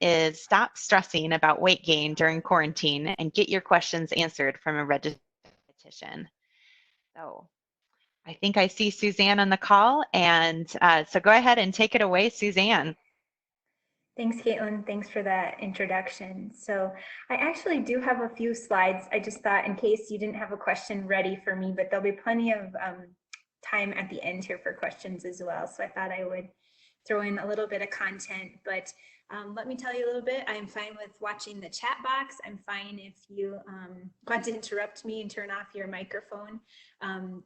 is stop stressing about weight gain during quarantine and get your questions answered from a registered dietitian. So I think I see Suzanne on the call, and so go ahead and take it away, Suzanne. Thanks, Caitlin. Thanks for that introduction. So I actually do have a few slides. I just thought in case you didn't have a question ready for me, but there'll be plenty of time at the end here for questions as well. So I thought I would throw in a little bit of content, but let me tell you a little bit. I'm fine with watching the chat box. I'm fine if you want to interrupt me and turn off your microphone.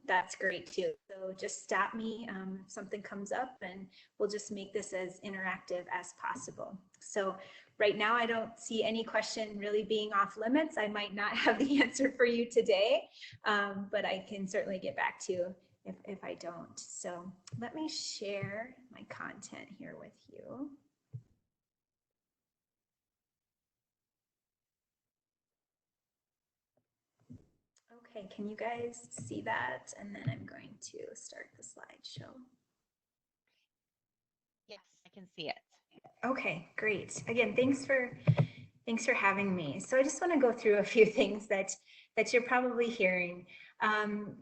That's great too. So just stop me if something comes up, and we'll just make this as interactive as possible. So right now, I don't see any question really being off limits. I might not have the answer for you today, but I can certainly get back to you if I don't. So let me share my content here with you. Okay, can you guys see that? And then I'm going to start the slideshow. Yes, I can see it. Okay, great. Again, thanks for having me. So I just want to go through a few things that you're probably hearing.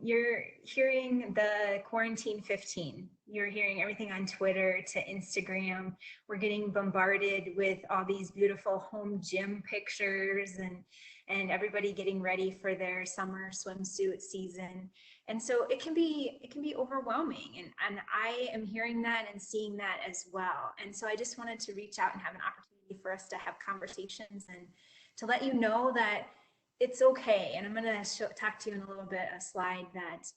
You're hearing the quarantine 15. You're hearing everything on Twitter to Instagram. We're getting bombarded with all these beautiful home gym pictures and everybody getting ready for their summer swimsuit season. And so it can be overwhelming. And I am hearing that and seeing that as well. And so I just wanted to reach out and have an opportunity for us to have conversations and to let you know that it's okay. And I'm going to talk to you in a little bit, a slide that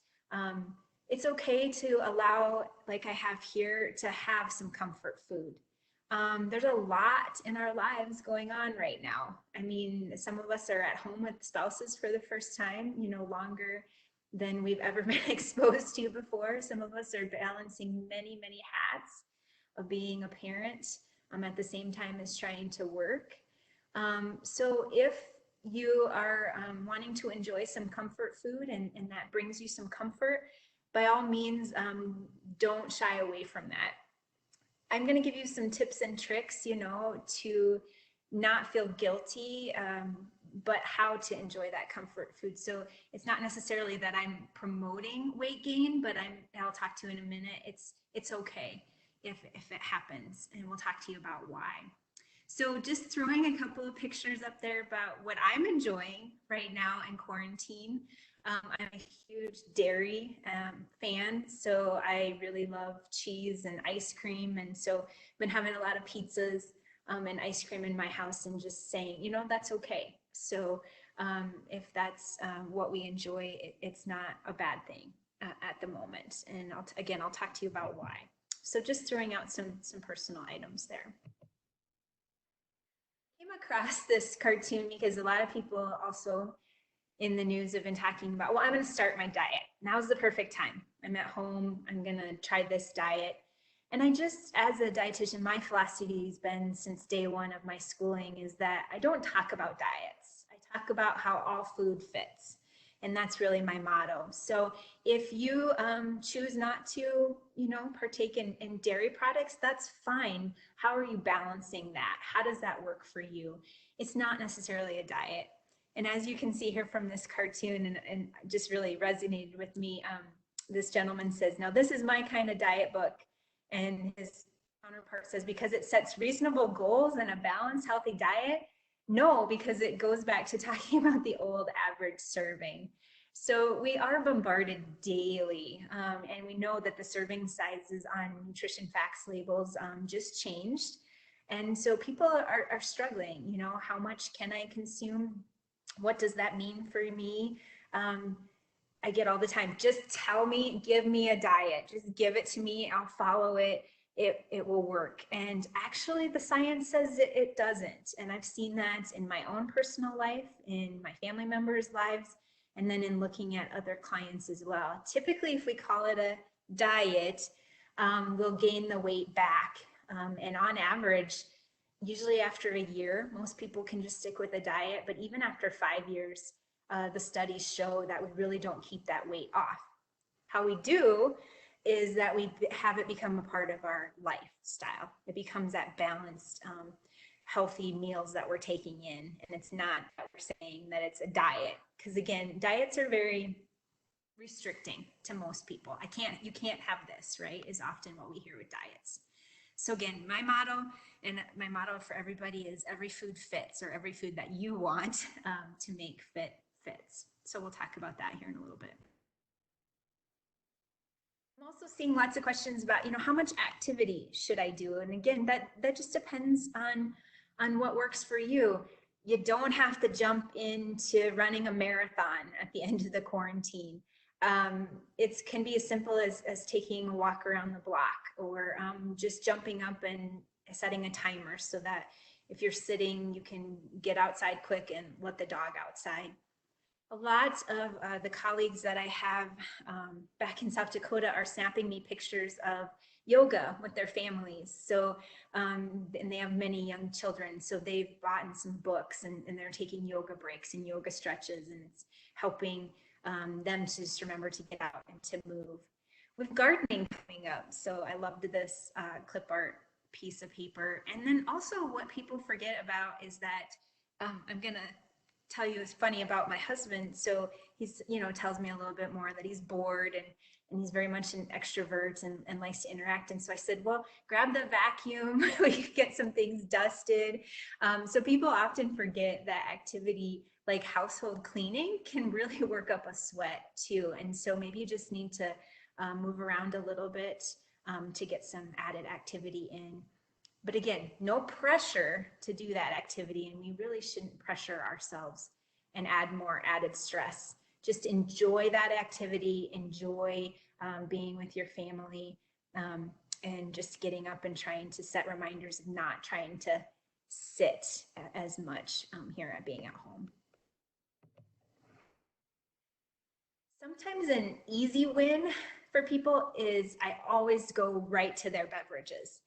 it's okay to allow, like I have here, to have some comfort food. There's a lot in our lives going on right now. I mean, some of us are at home with spouses for the first time, longer than we've ever been exposed to before. Some of us are balancing many, many hats of being a parent at the same time as trying to work. So if you are wanting to enjoy some comfort food and that brings you some comfort, by all means, don't shy away from that. I'm going to give you some tips and tricks, to not feel guilty, but how to enjoy that comfort food. So it's not necessarily that I'm promoting weight gain, but I'll talk to you in a minute. It's okay if it happens, and we'll talk to you about why. So just throwing a couple of pictures up there about what I'm enjoying right now in quarantine. I'm a huge dairy fan, so I really love cheese and ice cream, and so I've been having a lot of pizzas and ice cream in my house, and just saying, that's okay. So if that's what we enjoy, it's not a bad thing at the moment. And I'll talk to you about why. So just throwing out some personal items there. Came across this cartoon because a lot of people also in the news have been talking about, well, I'm going to start my diet. Now's the perfect time. I'm at home. I'm going to try this diet. And I just, as a dietitian, my philosophy has been since day one of my schooling is that I don't talk about diets. I talk about how all food fits. And that's really my motto. So if you choose not to, partake in dairy products, that's fine. How are you balancing that? How does that work for you? It's not necessarily a diet. And as you can see here from this cartoon, and just really resonated with me, this gentleman says, now this is my kind of diet book. And his counterpart says, because it sets reasonable goals and a balanced, healthy diet. No, because it goes back to talking about the old average serving. So we are bombarded daily, and we know that the serving sizes on nutrition facts labels just changed. And so people are struggling, how much can I consume? What does that mean for me? I get all the time, just tell me, give me a diet, just give it to me, I'll follow it. It will work. And actually the science says it doesn't. And I've seen that in my own personal life, in my family members' lives, and then in looking at other clients as well. Typically, if we call it a diet, we'll gain the weight back. And on average, usually after a year, most people can just stick with a diet, but even after 5 years, the studies show that we really don't keep that weight off. How we do is that we have it become a part of our lifestyle. It becomes that balanced, healthy meals that we're taking in. And it's not that we're saying that it's a diet, because again, diets are very restricting to most people. You can't have this, right? Is often what we hear with diets. So again, my motto for everybody is every food fits, or every food that you want to make fits. So we'll talk about that here in a little bit. I'm also seeing lots of questions about, how much activity should I do? And again, that just depends on what works for you. You don't have to jump into running a marathon at the end of the quarantine. It can be as simple as taking a walk around the block, or just jumping up and setting a timer so that if you're sitting, you can get outside quick and let the dog outside. A lot of the colleagues that I have back in South Dakota are snapping me pictures of yoga with their families. So, and they have many young children. So they've bought some books, and they're taking yoga breaks and yoga stretches, and it's helping them to just remember to get out and to move. With gardening coming up, so I loved this clip art piece of paper. And then also what people forget about is that I'm gonna tell you is funny about my husband. So he's, tells me a little bit more that he's bored, and he's very much an extrovert and likes to interact. And so I said, well, grab the vacuum, we can get some things dusted. So people often forget that activity like household cleaning can really work up a sweat too. And so maybe you just need to move around a little bit to get some added activity in. But again, no pressure to do that activity, and we really shouldn't pressure ourselves and add more added stress. Just enjoy that activity, enjoy being with your family, and just getting up and trying to set reminders of not trying to sit as much here at being at home. Sometimes an easy win for people is I always go right to their beverages.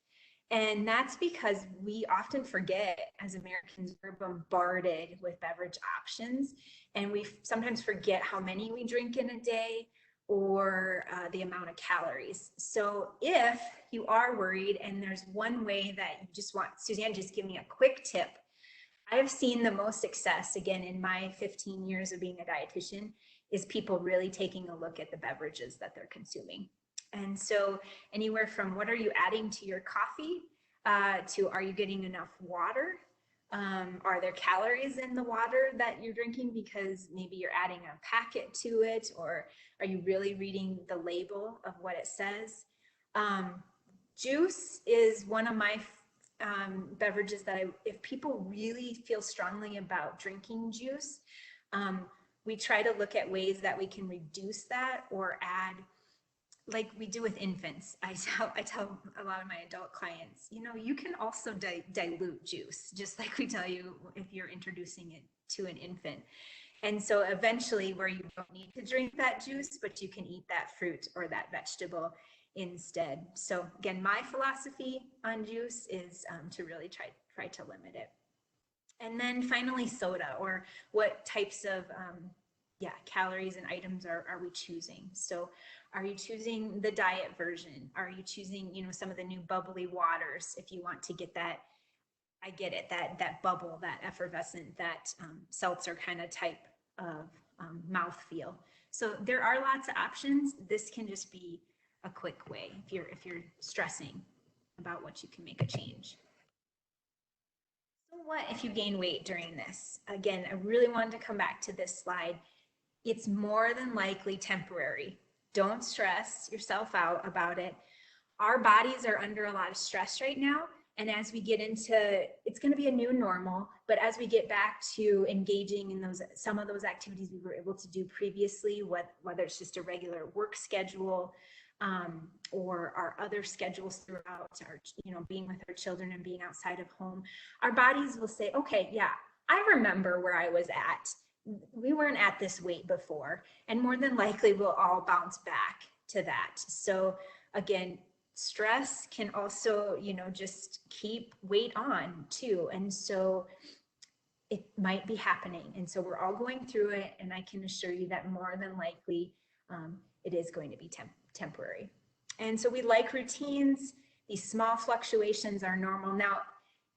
And that's because we often forget, as Americans, we're bombarded with beverage options, and we sometimes forget how many we drink in a day, or the amount of calories. So if you are worried and there's one way that you just want, Suzanne just give me a quick tip. I've seen the most success, again, in my 15 years of being a dietitian, is people really taking a look at the beverages that they're consuming. And so anywhere from what are you adding to your coffee to are you getting enough water? Are there calories in the water that you're drinking because maybe you're adding a packet to it, or are you really reading the label of what it says? Juice is one of my beverages that if people really feel strongly about drinking juice, we try to look at ways that we can reduce that or add, like we do with infants. I tell a lot of my adult clients, you can also dilute juice, just like we tell you if you're introducing it to an infant. And so eventually, where you don't need to drink that juice, but you can eat that fruit or that vegetable instead. So again, my philosophy on juice is to really try to limit it. And then finally, soda, or what types of calories and items are we choosing? So are you choosing the diet version? Are you choosing, some of the new bubbly waters if you want to get that, I get it, that bubble, that effervescent, that seltzer kind of type of mouthfeel. So there are lots of options. This can just be a quick way if you're stressing about what you can make a change. So what if you gain weight during this? Again, I really wanted to come back to this slide. It's more than likely temporary. Don't stress yourself out about it. Our bodies are under a lot of stress right now. And as we get into, it's going to be a new normal, but as we get back to engaging in some of those activities we were able to do previously, whether it's just a regular work schedule, or our other schedules throughout our, being with our children and being outside of home, our bodies will say, okay, yeah, I remember where I was at. We weren't at this weight before, and more than likely we'll all bounce back to that. So again, stress can also, just keep weight on too. And so it might be happening. And so we're all going through it. And I can assure you that more than likely it is going to be temporary. And so we like routines. These small fluctuations are normal. Now,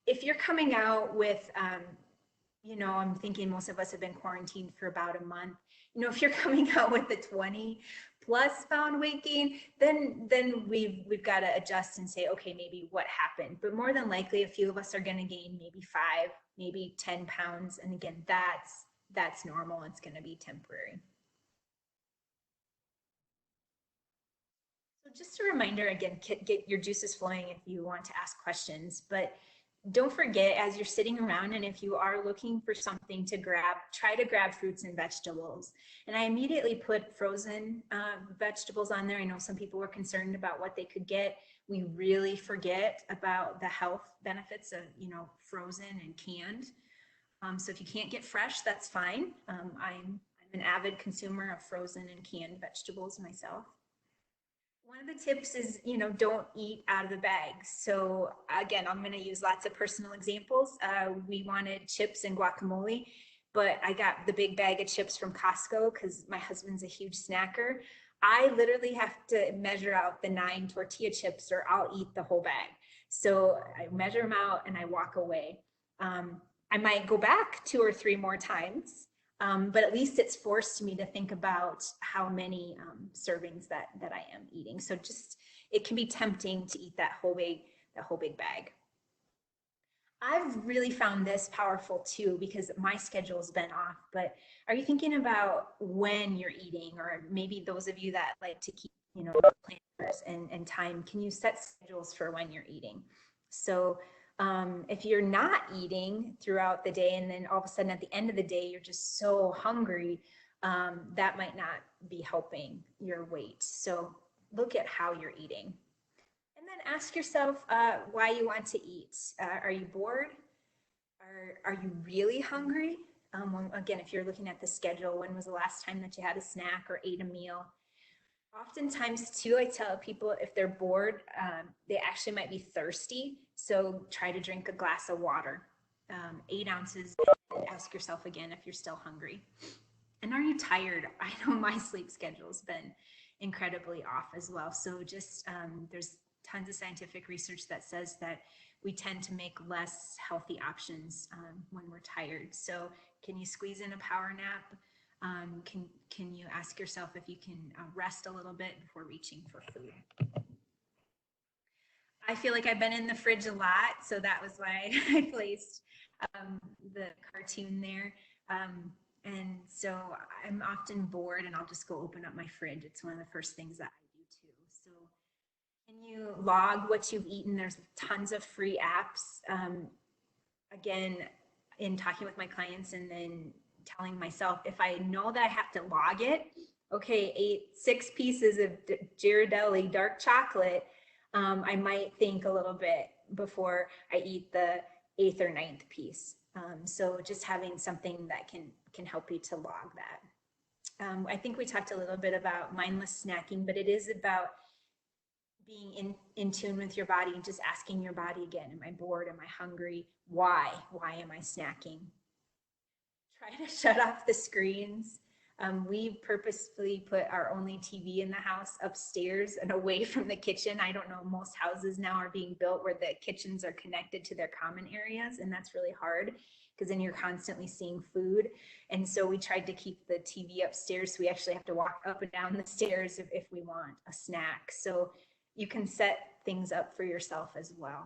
if you're coming out with, I'm thinking most of us have been quarantined for about a month. If you're coming out with the 20 plus pound weight gain, then we've got to adjust and say, okay, maybe what happened. But more than likely, a few of us are going to gain maybe 5, maybe 10 pounds. And again, that's normal. It's going to be temporary. So just a reminder, again, get your juices flowing if you want to ask questions. But don't forget, as you're sitting around, and if you are looking for something to grab, try to grab fruits and vegetables. And I immediately put frozen vegetables on there. I know some people were concerned about what they could get. We really forget about the health benefits of, frozen and canned. So if you can't get fresh, that's fine. I'm an avid consumer of frozen and canned vegetables myself. One of the tips is, don't eat out of the bag. So again, I'm going to use lots of personal examples. We wanted chips and guacamole, but I got the big bag of chips from Costco because my husband's a huge snacker. I literally have to measure out the 9 tortilla chips or I'll eat the whole bag. So I measure them out and I walk away. I might go back 2 or 3 more times. But at least it's forced me to think about how many servings that I am eating. So it can be tempting to eat that whole big bag. I've really found this powerful too because my schedule's been off. But are you thinking about when you're eating, or maybe those of you that like to keep planners and time? Can you set schedules for when you're eating? So if you're not eating throughout the day and then all of a sudden at the end of the day you're just so hungry, that might not be helping your weight. So look at how you're eating. And then ask yourself why you want to eat. Are you bored? Are you really hungry? Again, if you're looking at the schedule, when was the last time that you had a snack or ate a meal? Oftentimes too, I tell people if they're bored, they actually might be thirsty. So try to drink a glass of water, 8 ounces, and ask yourself again if you're still hungry. And are you tired? I know my sleep schedule's been incredibly off as well. So just there's tons of scientific research that says that we tend to make less healthy options when we're tired. So can you squeeze in a power nap? Can you ask yourself if you can rest a little bit before reaching for food? I feel like I've been in the fridge a lot, so that was why I placed the cartoon there. And so I'm often bored and I'll just go open up my fridge. It's one of the first things that I do too. So can you log what you've eaten? There's tons of free apps. Again, in talking with my clients and then telling myself, if I know that I have to log it, okay, ate 6 pieces of Ghirardelli dark chocolate, I might think a little bit before I eat the 8th or 9th piece. So just having something that can help you to log that. I think we talked a little bit about mindless snacking, but it is about being in tune with your body and just asking your body again, am I bored? Am I hungry? Why? Why am I snacking? Try to shut off the screens. We purposefully put our only TV in the house upstairs and away from the kitchen. I don't know, most houses now are being built where the kitchens are connected to their common areas, and that's really hard because then you're constantly seeing food. And so we tried to keep the TV upstairs, so we actually have to walk up and down the stairs if we want a snack. So you can set things up for yourself as well.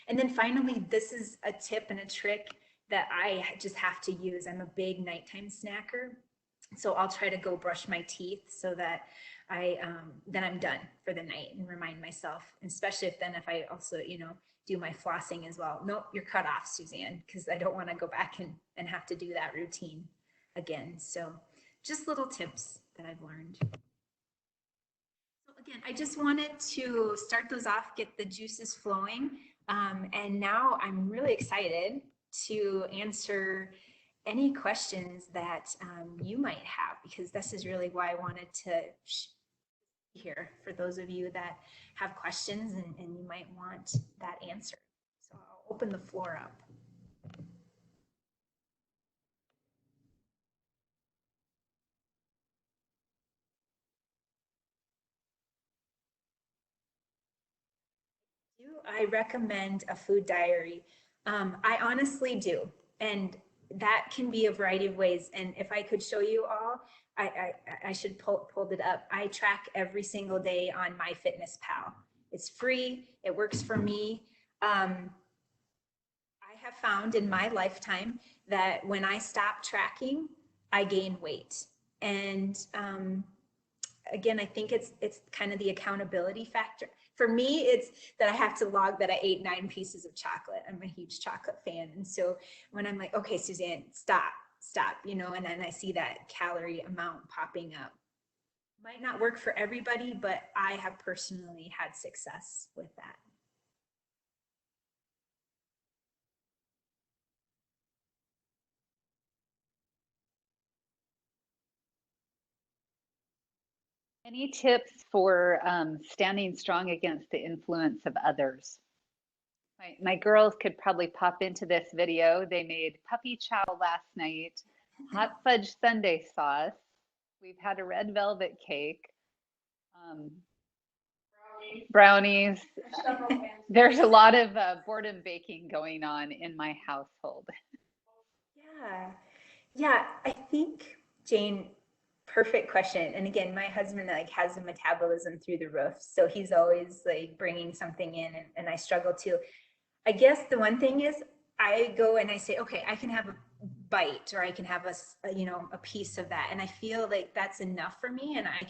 And then finally, this is a tip and a trick that I just have to use. I'm a big nighttime snacker. So I'll try to go brush my teeth so that then I'm done for the night and remind myself, especially if I also, do my flossing as well. Nope, you're cut off, Suzanne, because I don't want to go back and have to do that routine again. So just little tips that I've learned. So again, I just wanted to start those off, get the juices flowing. And now I'm really excited to answer any questions that you might have, because this is really why I wanted to be here for those of you that have questions and you might want that answered. So I'll open the floor up. I recommend a food diary. I honestly do. And that can be a variety of ways. And if I could show you all, I should pulled it up. I track every single day on MyFitnessPal. It's free. It works for me. I have found in my lifetime that when I stop tracking, I gain weight. And again, I think it's kind of the accountability factor. For me, it's that I have to log that I ate 9 pieces of chocolate. I'm a huge chocolate fan. And so when I'm like, okay, Suzanne, stop, you know, and then I see that calorie amount popping up. Might not work for everybody, but I have personally had success with that. Any tips for standing strong against the influence of others? My girls could probably pop into this video. They made puppy chow last night, hot fudge sundae sauce. We've had a red velvet cake, um, brownies. There's a lot of boredom baking going on in my household. Yeah. Yeah, I think Jane, perfect question. And again, my husband like has a metabolism through the roof, so he's always like bringing something in, and I struggle too. I guess the one thing is I go and I say, okay, I can have a bite or I can have you know, a piece of that, and I feel like that's enough for me, and I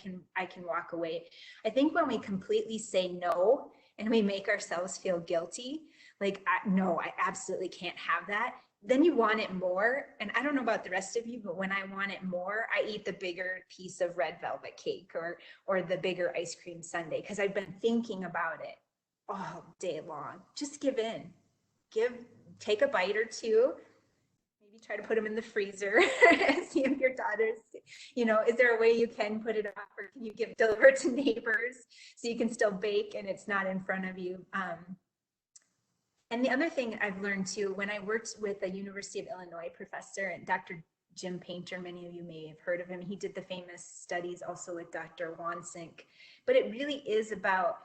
can walk away. I think when we completely say no and we make ourselves feel guilty, like no, I absolutely can't have that, then you want it more. And I don't know about the rest of you, but when I want it more, I eat the bigger piece of red velvet cake or the bigger ice cream sundae because I've been thinking about it all day long. Just give in. Take a bite or two. Maybe try to put them in the freezer. See if your daughter's, you know, is there a way you can put it off, or can you give deliver to neighbors so you can still bake and it's not in front of you? And the other thing I've learned too, when I worked with a University of Illinois professor, and Dr. Jim Painter, many of you may have heard of him. He did the famous studies also with Dr. Wansink. But it really is about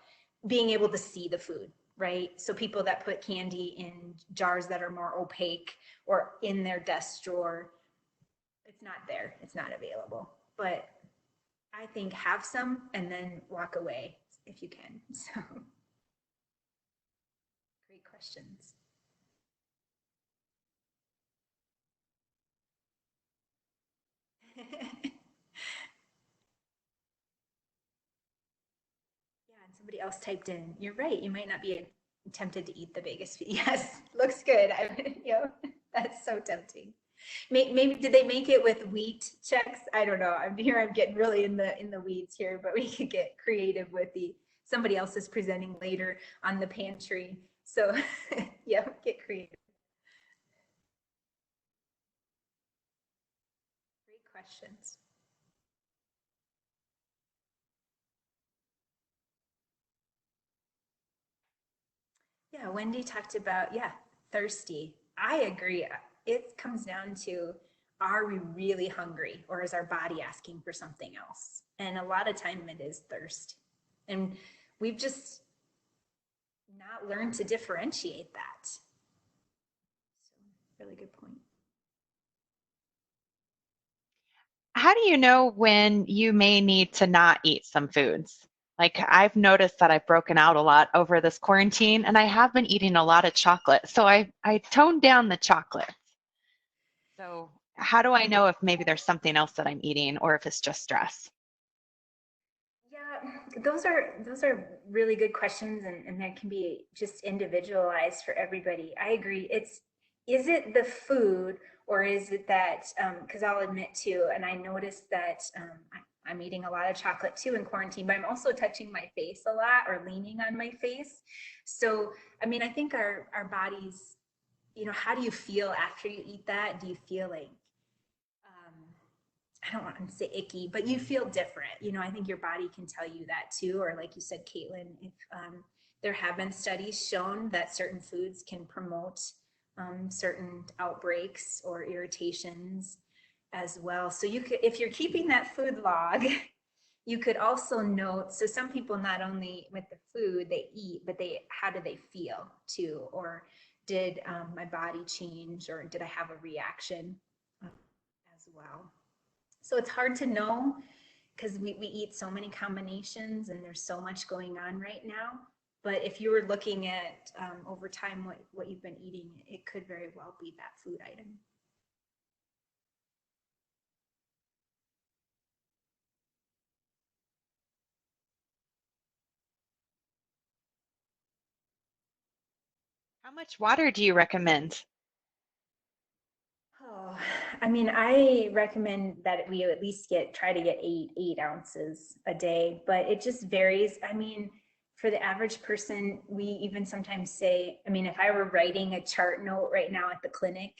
being able to see the food, right? So people that put candy in jars that are more opaque or in their desk drawer, it's not there, it's not available. But I think have some and then walk away if you can. So great questions. Yeah, and somebody else typed in, you're right, you might not be tempted to eat the biggest piece. Yes, looks good. You know, that's so tempting. Maybe did they make it with wheat checks? I don't know. I'm getting really in the weeds here, but we could get creative with the somebody else is presenting later on the pantry. So yeah, get creative. Great questions. Yeah, Wendy talked about, yeah, thirsty. I agree. It comes down to, are we really hungry, or is our body asking for something else? And a lot of time it is thirst. And we've just not learned to differentiate that. So, really good point. How do you know when you may need to not eat some foods? Like I've noticed that I've broken out a lot over this quarantine and I have been eating a lot of chocolate. So I toned down the chocolate. So how do I know if maybe there's something else that I'm eating or if it's just stress? Yeah, those are really good questions, and that can be just individualized for everybody. I agree. Is it the food, or is it that because I'll admit too, and I noticed that I'm eating a lot of chocolate too in quarantine, but I'm also touching my face a lot or leaning on my face. So I mean, I think our bodies, you know, how do you feel after you eat that? Do you feel like um, I don't want to say icky, but you feel different. You know, I think your body can tell you that too. Or like you said, Caitlin, if there have been studies shown that certain foods can promote certain outbreaks or irritations as well. So you could, if you're keeping that food log, you could also note, so some people not only with the food they eat, but how do they feel too? Or did my body change, or did I have a reaction as well? So it's hard to know because we eat so many combinations and there's so much going on right now. But if you were looking at over time what you've been eating, it could very well be that food item. How much water do you recommend? Oh, I mean, I recommend that we at least try to get 8 ounces a day, but it just varies. I mean, for the average person, we even sometimes say, I mean, if I were writing a chart note right now at the clinic,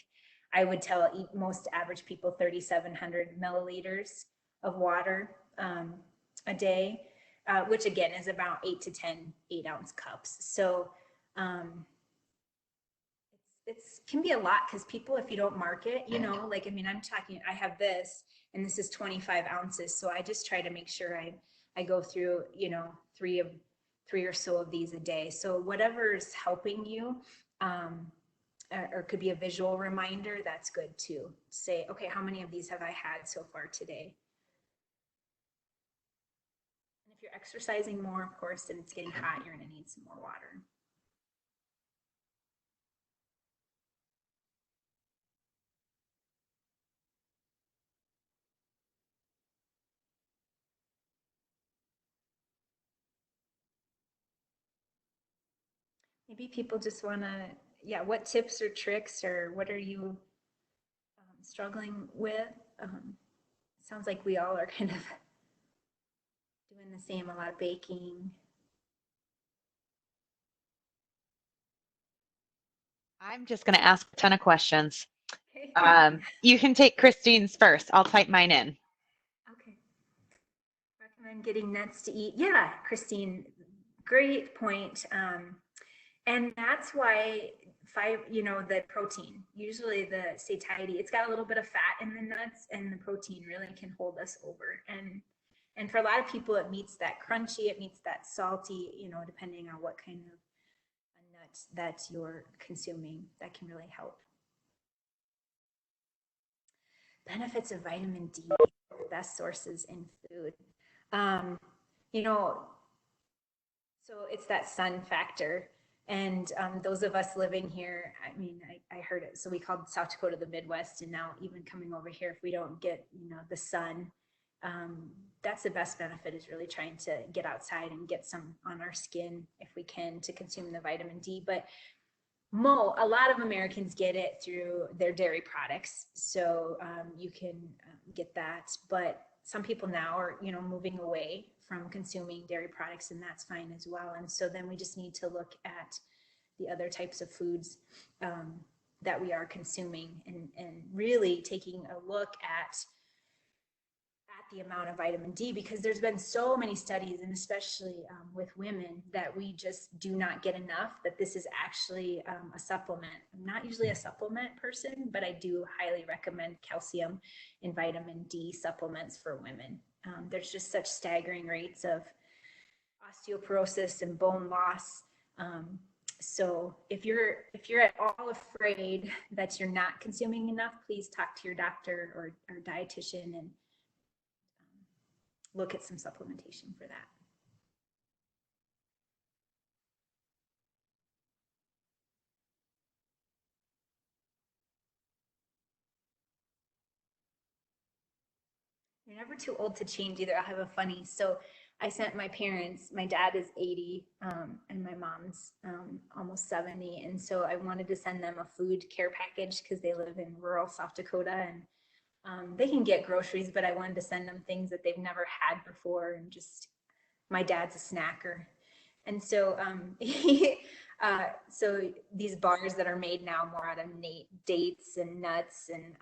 I would tell most average people 3,700 milliliters of water a day, which again is about 8 to 10 8-ounce cups. So it's can be a lot because people, if you don't mark it, you know, like, I mean, I have this and this is 25 ounces. So I just try to make sure I go through, you know, three or so of these a day. So whatever's helping you, or could be a visual reminder, that's good too. Say, okay, how many of these have I had so far today? And if you're exercising more, of course, and it's getting hot, you're going to need some more water. Maybe people just want to, yeah, what tips or tricks or what are you struggling with? Sounds like we all are kind of doing the same, a lot of baking. I'm just going to ask a ton of questions. Okay. You can take Christine's first. I'll type mine in. Okay. Recommend getting nuts to eat. Yeah, Christine, great point. And that's why the protein, usually the satiety, it's got a little bit of fat in the nuts, and the protein really can hold us over. And for a lot of people, it meets that crunchy, it meets that salty, you know, depending on what kind of a nut that you're consuming, that can really help. Benefits of vitamin D, the best sources in food. You know, so it's that sun factor. And those of us living here, I mean, I heard it. So we called South Dakota the Midwest, and now even coming over here, if we don't get, you know, the sun, that's the best benefit, is really trying to get outside and get some on our skin if we can, to consume the vitamin D. But a lot of Americans get it through their dairy products. So you can get that. But some people now are, you know, moving away from consuming dairy products, and that's fine as well. And so then we just need to look at the other types of foods that we are consuming, and really taking a look at the amount of vitamin D, because there's been so many studies, and especially with women, that we just do not get enough, that this is actually a supplement. I'm not usually a supplement person, but I do highly recommend calcium and vitamin D supplements for women. There's just such staggering rates of osteoporosis and bone loss. So if you're at all afraid that you're not consuming enough, please talk to your doctor or dietitian and look at some supplementation for that. You're never too old to change either. I'll have a funny. So I sent my parents, my dad is 80 and my mom's almost 70. And so I wanted to send them a food care package because they live in rural South Dakota, and they can get groceries, but I wanted to send them things that they've never had before. And just, my dad's a snacker. And so so these bars that are made now more out of dates and nuts, and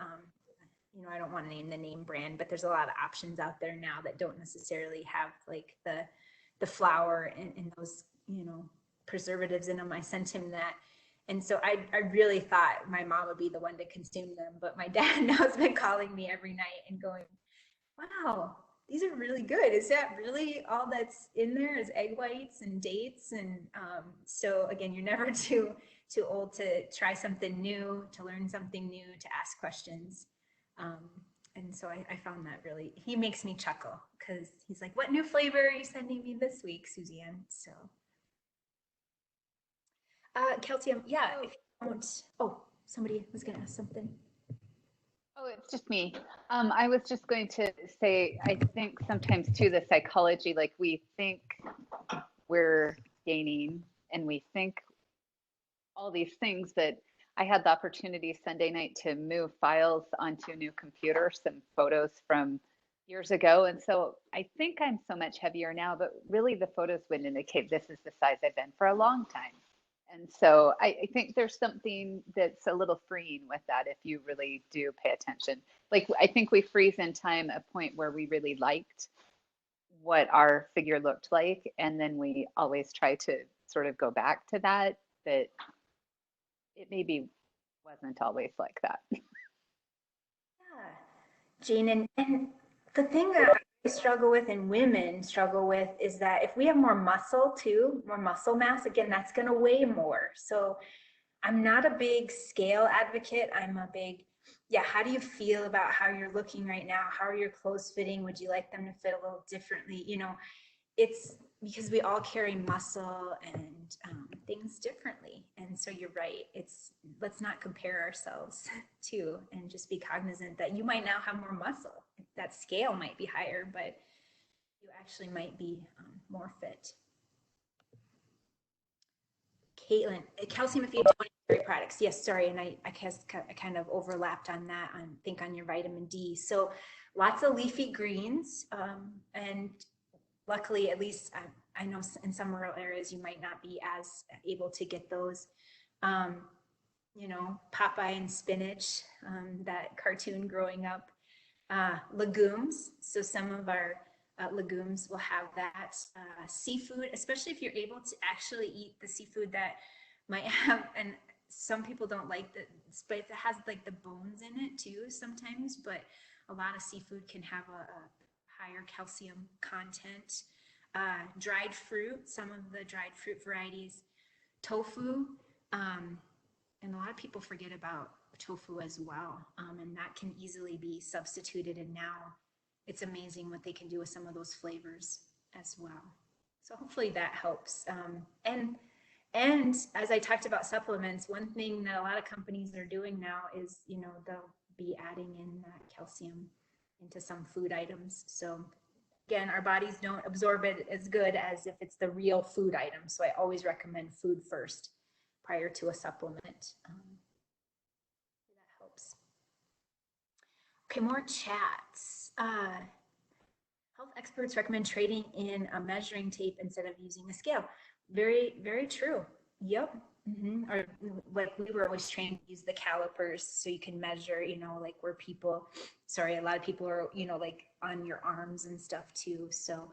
you know, I don't want to name the name brand, but there's a lot of options out there now that don't necessarily have like the flour and those, you know, preservatives in them. I sent him that. And so I really thought my mom would be the one to consume them, but my dad now has been calling me every night and going, wow, these are really good. Is that really all that's in there, is egg whites and dates? And so again, you're never too too old to try something new, to learn something new, to ask questions. And so I found that really, he makes me chuckle because he's like, what new flavor are you sending me this week, Suzanne? So, calcium, yeah, if you don't, oh, somebody was gonna ask something. Oh, it's just me. I was just going to say, I think sometimes too, the psychology, like we think we're gaining and we think all these things, but I had the opportunity Sunday night to move files onto a new computer, some photos from years ago. And so I think I'm so much heavier now, but really the photos would indicate this is the size I've been for a long time. And so I think there's something that's a little freeing with that if you really do pay attention. Like I think we freeze in time a point where we really liked what our figure looked like, and then we always try to sort of go back to that, but it maybe wasn't always like that. Yeah, Jean, and the thing that I struggle with and women struggle with is that if we have more muscle too, more muscle mass, again, that's going to weigh more. So I'm not a big scale advocate. I'm a big, yeah, how do you feel about how you're looking right now? How are your clothes fitting? Would you like them to fit a little differently? You know, it's because we all carry muscle and things differently. And so you're right. It's, let's not compare ourselves to, and just be cognizant that you might now have more muscle. That scale might be higher, but you actually might be more fit. Caitlin, calcium if you have 20 dairy products. Yes, sorry, and I guess I kind of overlapped on that, think on your vitamin D. So lots of leafy greens, and luckily, at least I know in some rural areas you might not be as able to get those. You know, Popeye and spinach, that cartoon growing up. Legumes, so some of our legumes will have that. Seafood, especially if you're able to actually eat the seafood that might have, and some people don't like the, but it has like the bones in it too sometimes, but a lot of seafood can have a higher calcium content. Dried fruit, some of the dried fruit varieties, tofu, and a lot of people forget about tofu as well, and that can easily be substituted, and now it's amazing what they can do with some of those flavors as well. So hopefully that helps. And as I talked about supplements, one thing that a lot of companies are doing now is, you know, they'll be adding in calcium into some food items. So again, our bodies don't absorb it as good as if it's the real food item. So I always recommend food first prior to a supplement. That helps. Okay, more chats. Health experts recommend trading in a measuring tape instead of using a scale. Very, very true. Yep. Or like we were always trained to use the calipers so you can measure, you know, like where people, sorry, a lot of people are, you know, like on your arms and stuff too. So,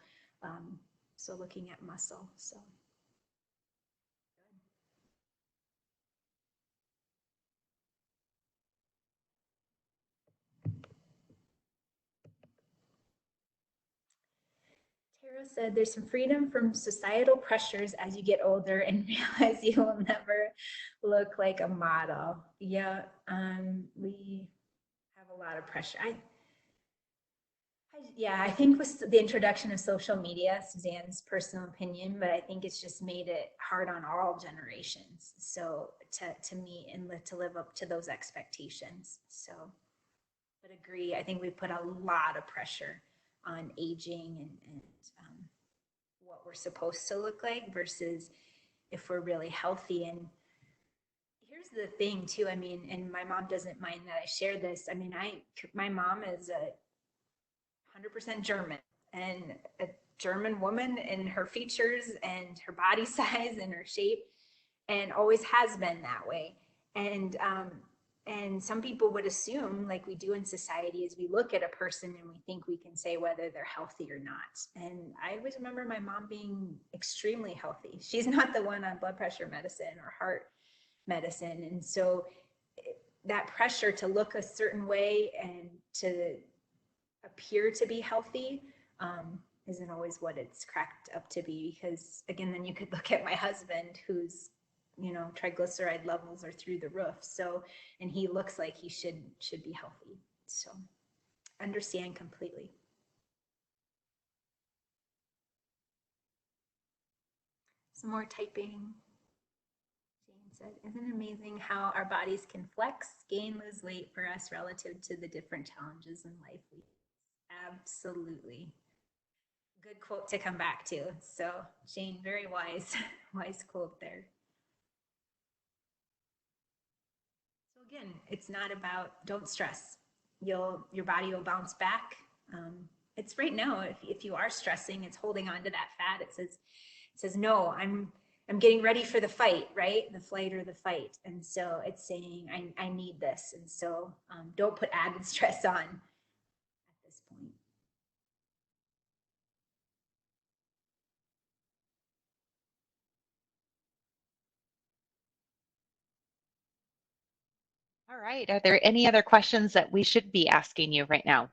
so looking at muscle. So. Tara said there's some freedom from societal pressures as you get older and realize you will never look like a model. Yeah, we have a lot of pressure. Yeah, I think with the introduction of social media, Suzanne's personal opinion, but I think it's just made it hard on all generations. So to meet and to live up to those expectations. So, but agree, I think we put a lot of pressure on aging and what we're supposed to look like versus if we're really healthy. And here's the thing too, I mean, and my mom doesn't mind that I share this. I mean, my mom is a 100% German, and a German woman in her features and her body size and her shape, and always has been that way. And some people would assume, like we do in society, is we look at a person and we think we can say whether they're healthy or not. And I always remember my mom being extremely healthy. She's not the one on blood pressure medicine or heart medicine. And so that pressure to look a certain way and to appear to be healthy isn't always what it's cracked up to be. Because again, then you could look at my husband, who's triglyceride levels are through the roof. So, and he looks like he should be healthy. So understand completely. Some more typing. Jane said, isn't it amazing how our bodies can flex, gain, lose weight for us relative to the different challenges in life? Absolutely. Good quote to come back to. So Jane, very wise, wise quote there. So again, it's not about, don't stress. Your body will bounce back. It's right now, if you are stressing, it's holding on to that fat. It says, no, I'm getting ready for the fight, right? The flight or the fight. And so it's saying, I need this. And so don't put added stress on at this point. All right. Are there any other questions that we should be asking you right now?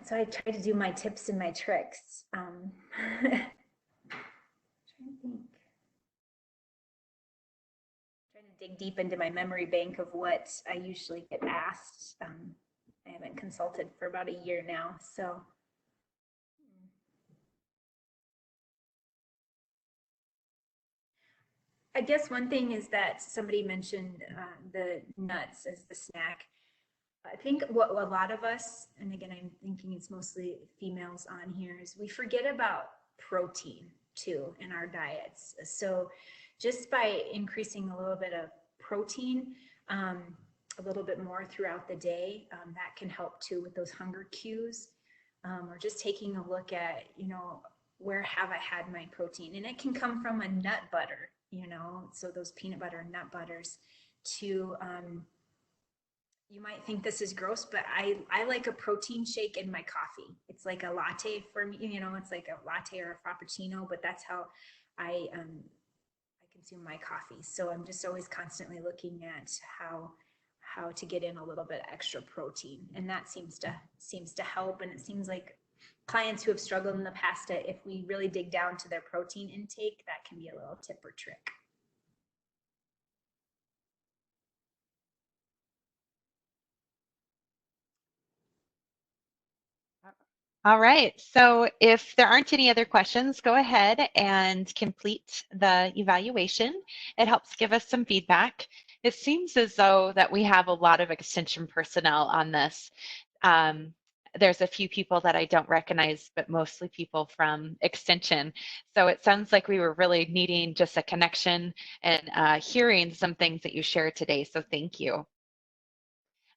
So I try to do my tips and my tricks. Trying to think. Trying to dig deep into my memory bank of what I usually get asked. I haven't consulted for about a year now, so. I guess one thing is that somebody mentioned the nuts as the snack. I think what a lot of us, and again, I'm thinking it's mostly females on here, is we forget about protein too in our diets. So just by increasing a little bit of protein, a little bit more throughout the day, that can help too with those hunger cues, or just taking a look at, where have I had my protein? And it can come from a nut butter, so those peanut butter and nut butters to, you might think this is gross, but I like a protein shake in my coffee. It's like a latte for me, it's like a latte or a frappuccino, but that's how I consume my coffee. So I'm just always constantly looking at how to get in a little bit extra protein, and that seems to help. And it seems like clients who have struggled in the past, if we really dig down to their protein intake, that can be a little tip or trick. All right. So if there aren't any other questions, go ahead and complete the evaluation. It helps give us some feedback. It seems as though that we have a lot of extension personnel on this. There's a few people that I don't recognize, but mostly people from extension. So it sounds like we were really needing just a connection and hearing some things that you shared today. So thank you.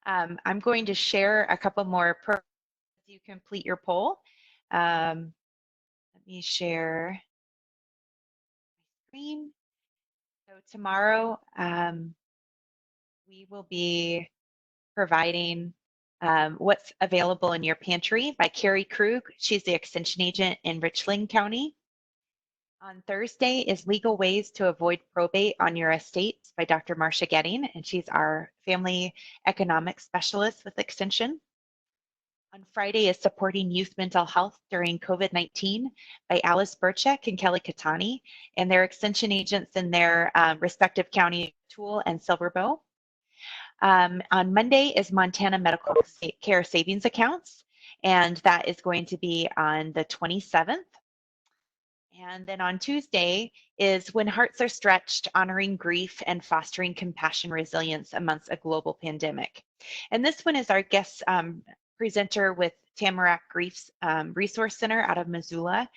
I'm going to share a couple more programs as you complete your poll. Let me share my screen. So tomorrow we will be providing what's available in your pantry by Carrie Krug. She's the extension agent in Richland County. On Thursday is Legal Ways to Avoid Probate on Your Estate by Dr. Marcia Getting, and she's our family economics specialist with Extension. On Friday is Supporting Youth Mental Health During COVID-19 by Alice Burchek and Kelly Katani, and their extension agents in their respective county, Tool and Silverbow. On Monday is Montana Medical Care Savings Accounts, and that is going to be on the 27th. And then on Tuesday is When Hearts Are Stretched, Honoring Grief and Fostering Compassion Resilience Amongst a Global Pandemic. And this one is our guest presenter with Tamarack Grief's Resource Center out of Missoula.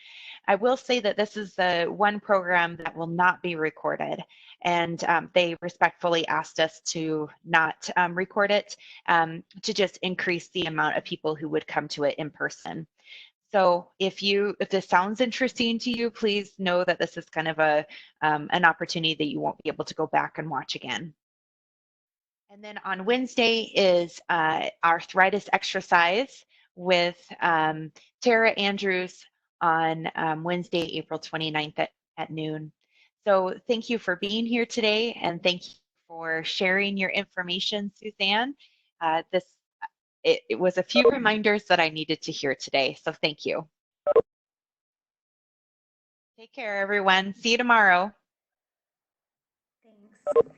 I will say that this is the one program that will not be recorded, and they respectfully asked us to not record it to just increase the amount of people who would come to it in person. So if this sounds interesting to you, please know that this is kind of an opportunity that you won't be able to go back and watch again. And then on Wednesday is arthritis exercise with Tara Andrews on Wednesday, April 29th at noon. So thank you for being here today, and thank you for sharing your information, Suzanne. It was a few reminders that I needed to hear today, so thank you. Take care, everyone. See you tomorrow. Thanks.